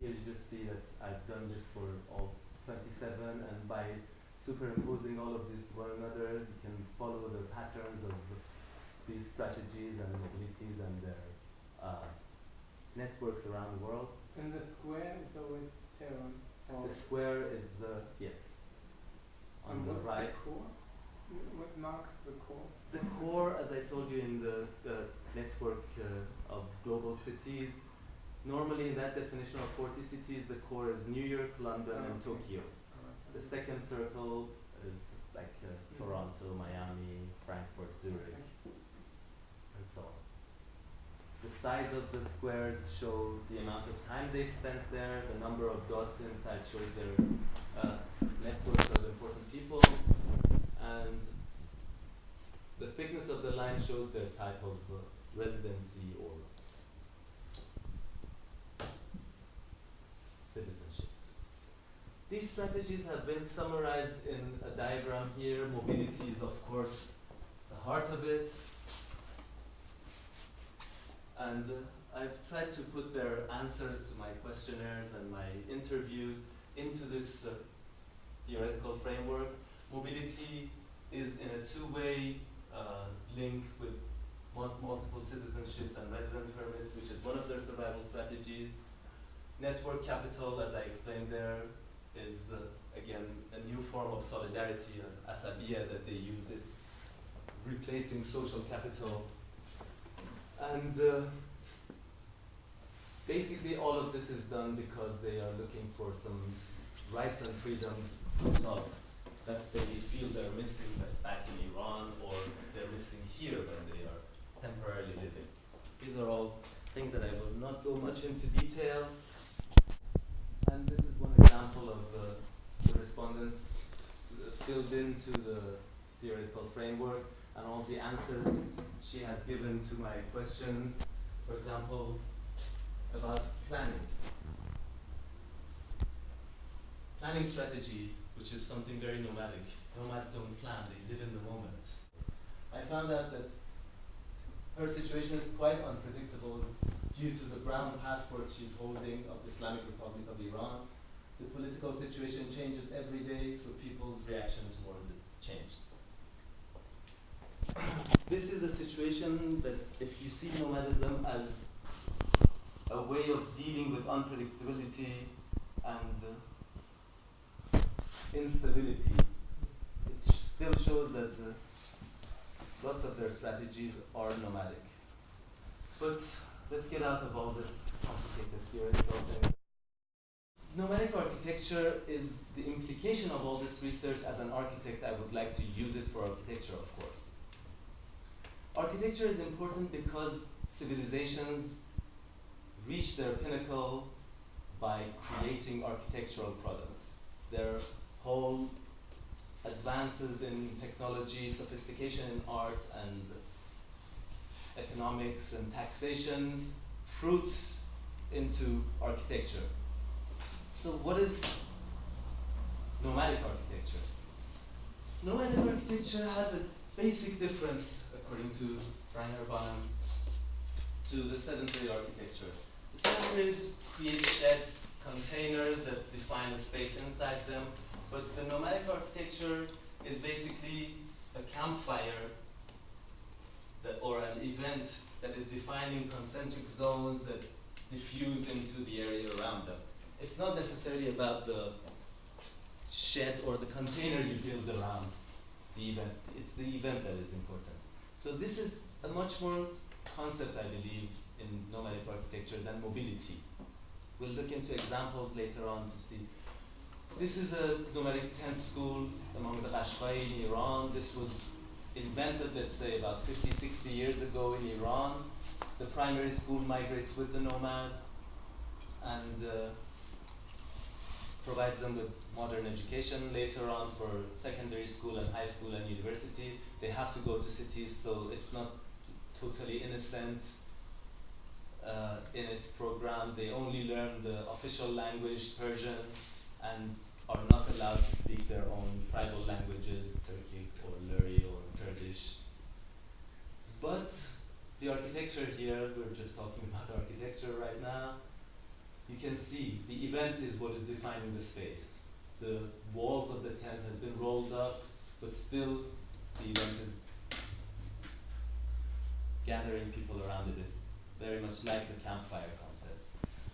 Here you just see that I've done this for all 27, and by superimposing all of this to one another, you can follow the patterns of these strategies and mobilities and their networks around the world. And the square is always Tehran. The square is, yes, on the right. The core? What marks the core? The core, as I told you, in the network of global cities, normally in that definition of 40 cities, the core is New York, London, and Tokyo. The second circle is like Toronto, Miami, Frankfurt, Zurich, and so on. The size of the squares show the amount of time they've spent there. The number of dots inside shows their networks of important people. And the thickness of the line shows their type of residency or citizenship. These strategies have been summarized in a diagram here. Mobility is, of course, the heart of it. And I've tried to put their answers to my questionnaires and my interviews into this theoretical framework. Mobility is in a two-way link with multiple citizenships and resident permits, which is one of their survival strategies. Network capital, as I explained there, is again a new form of solidarity, asabiya, that they use. It's replacing social capital. And basically all of this is done because they are looking for some rights and freedoms that they feel they're missing back in Iran, or they're missing here when they are temporarily living. These are all things that I will not go much into detail. And this is one example of the respondents filled into the theoretical framework and all the answers she has given to my questions. For example, about planning. Planning strategy, which is something very nomadic. Nomads don't plan, they live in the moment. I found out that her situation is quite unpredictable due to the brown passport she's holding of Islamic Republic of Iran. The political situation changes every day, so people's reaction towards it changes. This is a situation that, if you see nomadism as a way of dealing with unpredictability and instability, it still shows that lots of their strategies are nomadic. But let's get out of all this complicated theoretical things. Nomadic architecture is the implication of all this research. As an architect, I would like to use it for architecture, of course. Architecture is important because civilizations reach their pinnacle by creating architectural products. Their whole advances in technology, sophistication in art and economics and taxation fruits into architecture. So what is nomadic architecture? Nomadic architecture has a basic difference, according to Rainer Bonham, to the sedentary architecture. The sedentaries create sheds, containers that define a space inside them, but the nomadic architecture is basically a campfire or an event that is defining concentric zones that diffuse into the area around them. It's not necessarily about the shed or the container you build around the event. It's the event that is important. So this is a much more concept, I believe, in nomadic architecture than mobility. We'll look into examples later on to see. This is a nomadic tent school among the Qashqai in Iran. This was invented, let's say, about 50, 60 years ago in Iran. The primary school migrates with the nomads and provides them with modern education. Later on, for secondary school and high school and university, they have to go to cities, so it's not totally innocent in its program. They only learn the official language, Persian, and are not allowed to speak their own tribal languages, Turkic or Luri or Kurdish. But the architecture here, we're just talking about architecture right now, you can see the event is what is defining the space. The walls of the tent has been rolled up, but still the event is gathering people around it. It's very much like the campfire concept.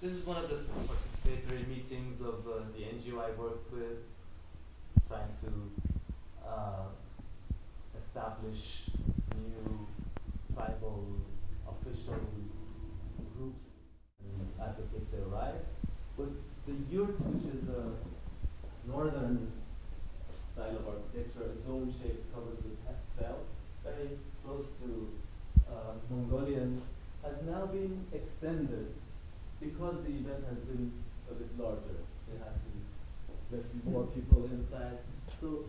This is one of the participatory meetings of the NGO I worked with, trying to establish new tribal official groups and advocate their rights. But the yurt, which is a northern style of architecture, a dome shaped covered with felt, very close to Mongolian, has now been extended because the event has been a bit larger. They had to let more people inside. So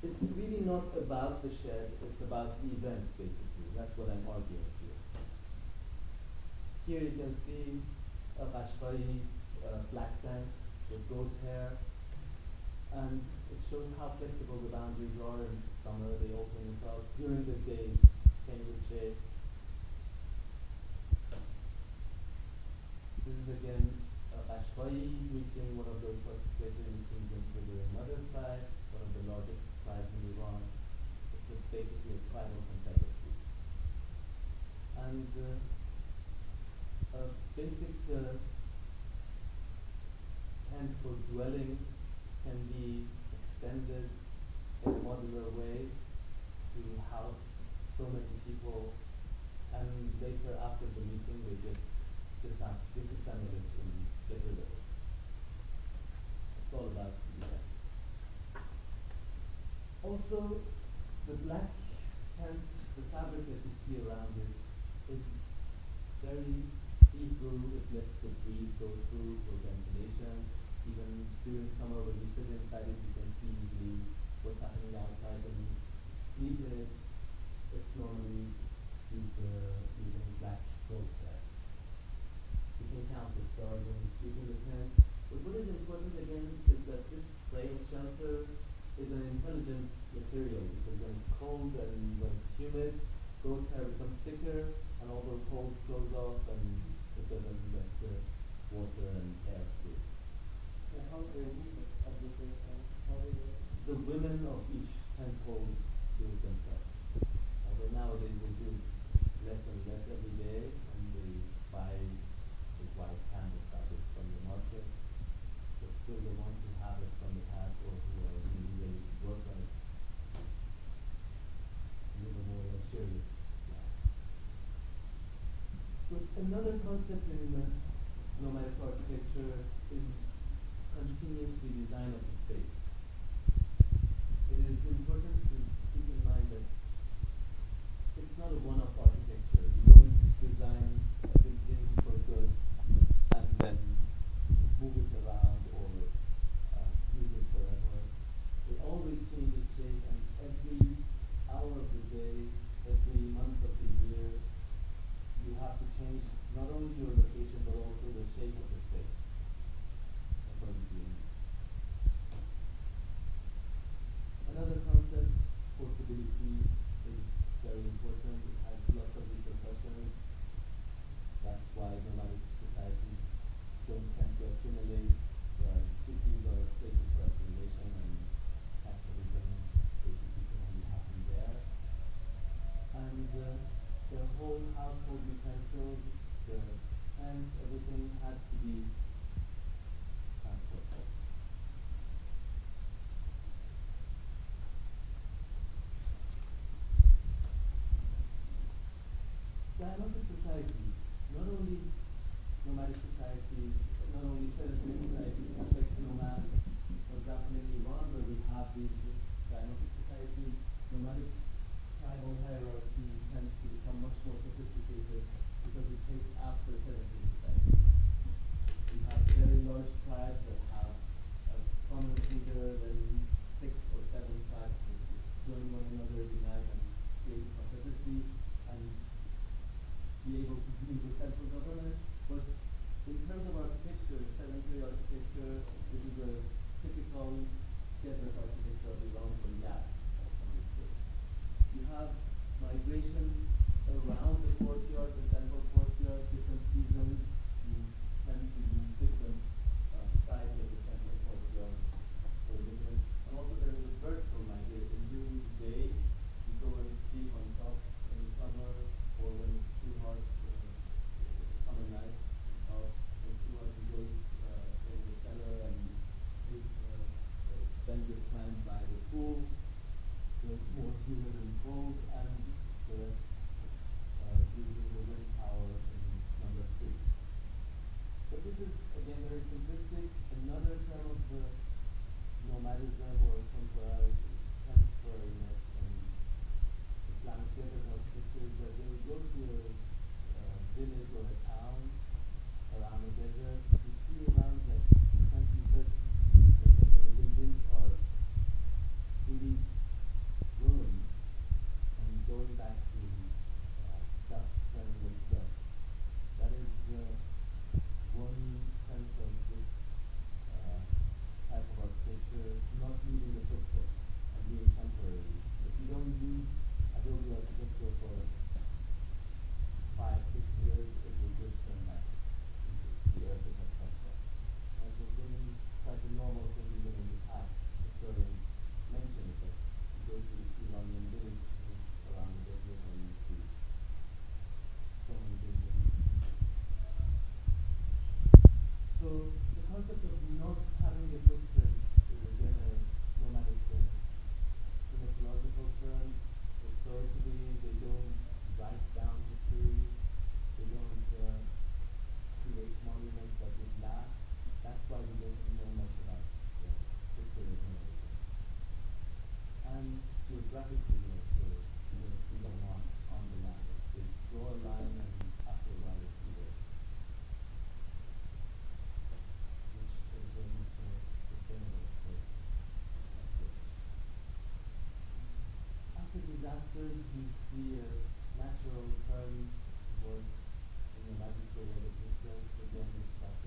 it's really not about the shed, it's about the event, basically. That's what I'm arguing here. Here you can see a Qashqai black tent with goat hair, and it shows how flexible the boundaries are. In summer they open it up, during the day stainless shade. This is again a Qashqai meeting, one of those participatory meetings with another tribe, one of the largest tribes in Iran. It's basically a tribal confederacy. And a basic tent for dwelling can be extended in a modular way to house so many people, and later after the meeting they just disassemble it and get rid of it. It's all about the event. Also, the black tent, the fabric that you see around it is very see-through. It lets the breeze go through for ventilation. Even during summer when you sit inside it, you can see easily what's happening outside when you sleep in it. It's normally using black goat hair. You can count the stars when you sleep in the tent. But what is important again is that this frame shelter is an intelligent material, because when it's cold and when it's humid, goat hair becomes thicker and all those holes close off and it doesn't let the water and air through. So how do they use it? The women of each tent hole do it themselves. Although nowadays they do less and less every day, and they buy the white canvas fabric from the market. But still the ones who have it from the past or who are really ready to work on it live a more luxurious life. But another concept in nomadic architecture is continuous redesign of the space. It is important to keep in mind that it's not a one-off architecture. You don't design a building for good and then move it around or use it forever. It always changes shape, and every hour of the day, every month of the year, you have to change not only your location but also the shape of the space. Another concept, portability, is very important. It has lots of repercussions. That's why nomadic societies don't tend to accumulate, whereas cities are places for accumulation, and capitalism basically can only happen there. And the whole household utensils, the tent, everything has to be transported. Dialectic societies, not only nomadic societies, not only sedentary societies affect nomads. For example, in Iran, where we have these dialectic societies, nomadic tribal hierarchy tends to become much more sophisticated because it takes after sedentary societies. We have very large tribes that have a common leader, then 6 or 7 tribes that join one another, unite, and create a confederacy, and be able to deal with central government. But in terms of architecture, sedentary architecture, this is a typical desert architecture of Iran from Yaz, from this book. You have migration around the courtyard, the central courtyard, different seasons. You tend to you live in cold, and the rest using the wind power in number 3. But this is, again, very simplistic. Another term of the nomadism or temporariness in Islamic desert architecture is that they will go to a village or a town around a desert. You see around like 20-30% of the buildings are really ruined and going back to dust, turning into dust. That is one sense of this type of architecture, not leaving the footprint and being temporary. If you don't use Adobe architecture for 5-6 years, it will just turn back into the earth it has come from. And it has been quite a normal thing even in the past. Historians mention it, that you go to Iranian villages around the desert and you see so many buildings. So the concept of not having a footprint is again a nomadic thing. In ecological terms, historically, they don't write down history, they don't create monuments that would last. That's why we don't know much about the history of nomadism. And geographically also, you're going to see them on the land. They draw a line and after a while it's erased, which is a much more sustainable approach. After disasters, we see a natural turn towards a nomadic way of existence. Again, it's like